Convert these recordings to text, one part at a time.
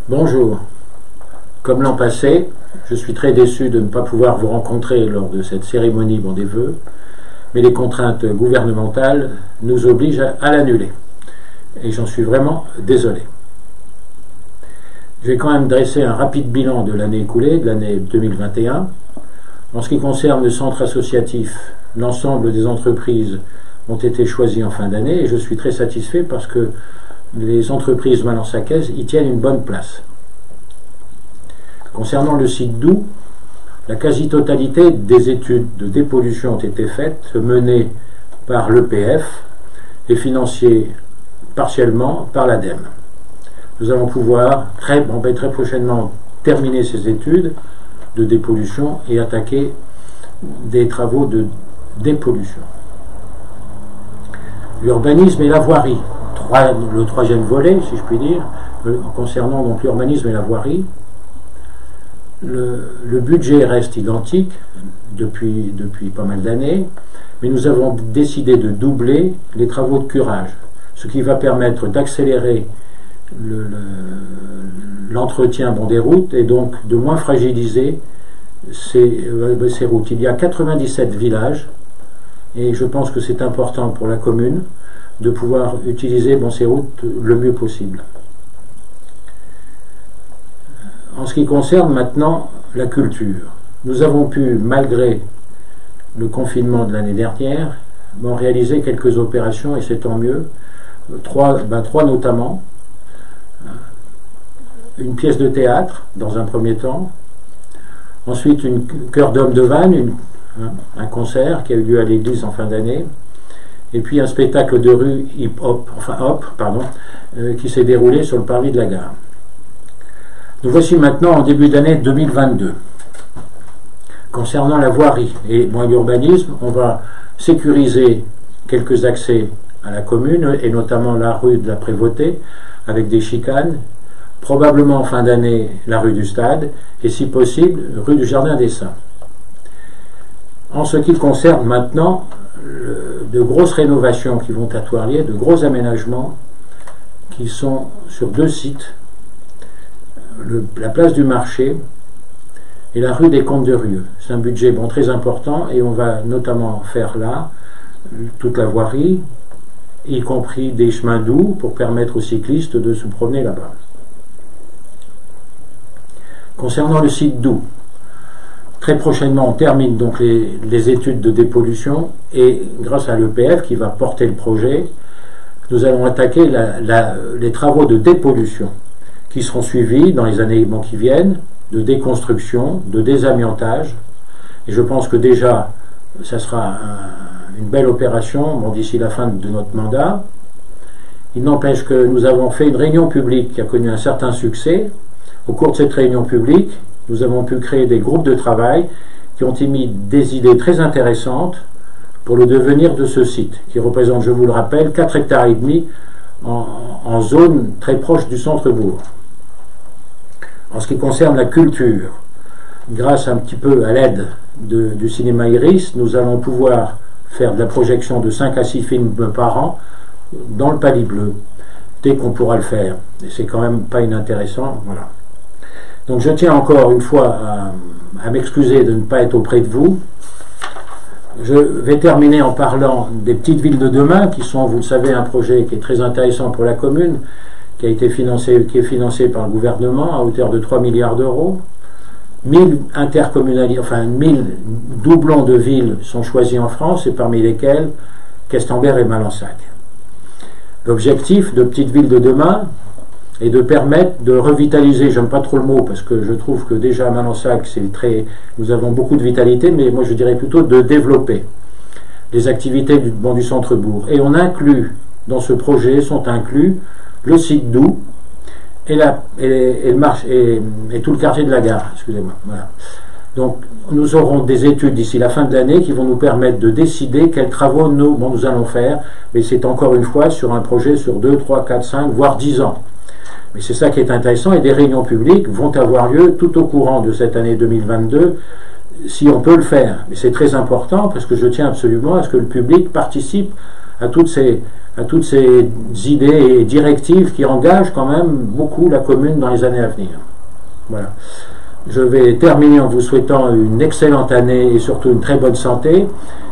Bonjour. Comme l'an passé, je suis très déçu de ne pas pouvoir vous rencontrer lors de cette cérémonie des vœux, mais les contraintes gouvernementales nous obligent à l'annuler. Et j'en suis vraiment désolé. Je vais quand même dresser un rapide bilan de l'année écoulée, de l'année 2021. En ce qui concerne le centre associatif, l'ensemble des entreprises ont été choisies en fin d'année et je suis très satisfait parce que les entreprises Valençacaise y tiennent une bonne place. Concernant le site Doubs, la quasi-totalité des études de dépollution ont été faites, menées par l'EPF et financées partiellement par l'ADEME. Nous allons pouvoir très prochainement terminer ces études de dépollution et attaquer des travaux de dépollution. L'urbanisme et la voirie, le troisième volet, si je puis dire, concernant donc l'urbanisme et la voirie, le budget reste identique depuis pas mal d'années, mais nous avons décidé de doubler les travaux de curage, ce qui va permettre d'accélérer l'entretien des routes et donc de moins fragiliser ces routes. Il y a 97 villages et je pense que c'est important pour la commune de pouvoir utiliser ces routes le mieux possible. En ce qui concerne maintenant la culture, nous avons pu, malgré le confinement de l'année dernière, réaliser quelques opérations et c'est tant mieux. Trois notamment. Une pièce de théâtre dans un premier temps, ensuite une chœur d'hommes de Vannes, un concert qui a eu lieu à l'église en fin d'année, et puis un spectacle de rue qui s'est déroulé sur le parvis de la gare. Nous voici maintenant en début d'année 2022. Concernant la voirie et l'urbanisme, on va sécuriser quelques accès à la commune, et notamment la rue de la Prévôté, avec des chicanes, probablement en fin d'année la rue du Stade, et si possible, rue du Jardin des Saints. En ce qui concerne maintenant de grosses rénovations qui vont avoir lieu, de gros aménagements qui sont sur deux sites, la place du marché et la rue des Comtes de Rieux. C'est un budget très important et on va notamment faire là toute la voirie, y compris des chemins doux pour permettre aux cyclistes de se promener là-bas. Concernant le site Doubs, très prochainement on termine donc les études de dépollution et grâce à l'EPF qui va porter le projet, nous allons attaquer les travaux de dépollution qui seront suivis dans les années qui viennent, de déconstruction, de désamiantage, et je pense que déjà ça sera une belle opération d'ici la fin de notre mandat. Il n'empêche que nous avons fait une réunion publique qui a connu un certain succès. Au cours de cette réunion publique, nous avons pu créer des groupes de travail qui ont émis des idées très intéressantes pour le devenir de ce site, qui représente, je vous le rappelle, 4,5 hectares en zone très proche du centre-bourg. En ce qui concerne la culture, grâce un petit peu à l'aide du cinéma Iris, nous allons pouvoir faire de la projection de 5 à 6 films par an dans le Palais Bleu, dès qu'on pourra le faire. Et c'est quand même pas inintéressant, voilà. Donc je tiens encore une fois à m'excuser de ne pas être auprès de vous. Je vais terminer en parlant des petites villes de demain, qui sont, vous le savez, un projet qui est très intéressant pour la commune, qui est financé par le gouvernement à hauteur de 3 milliards d'euros. 1000 doublons de villes sont choisis en France, et parmi lesquels Questembert et Malensac. L'objectif de Petites Villes de demain est de permettre de revitaliser, j'aime pas trop le mot parce que je trouve que déjà à Malensac nous avons beaucoup de vitalité, mais moi je dirais plutôt de développer les activités du centre-bourg. Et on inclut, dans ce projet, sont inclus le site Doubs et tout le quartier de la gare, excusez-moi. Voilà. Donc nous aurons des études d'ici la fin de l'année qui vont nous permettre de décider quels travaux nous allons faire, mais c'est encore une fois sur un projet sur 2, 3, 4, 5, voire 10 ans. Mais c'est ça qui est intéressant, et des réunions publiques vont avoir lieu tout au courant de cette année 2022, si on peut le faire. Mais c'est très important, parce que je tiens absolument à ce que le public participe à toutes ces à toutes ces idées et directives qui engagent quand même beaucoup la commune dans les années à venir. Voilà. Je vais terminer en vous souhaitant une excellente année et surtout une très bonne santé.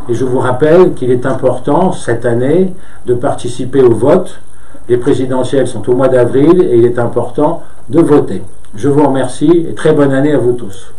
Et je vous rappelle qu'il est important cette année de participer au vote. Les présidentielles sont au mois d'avril et il est important de voter. Je vous remercie et très bonne année à vous tous.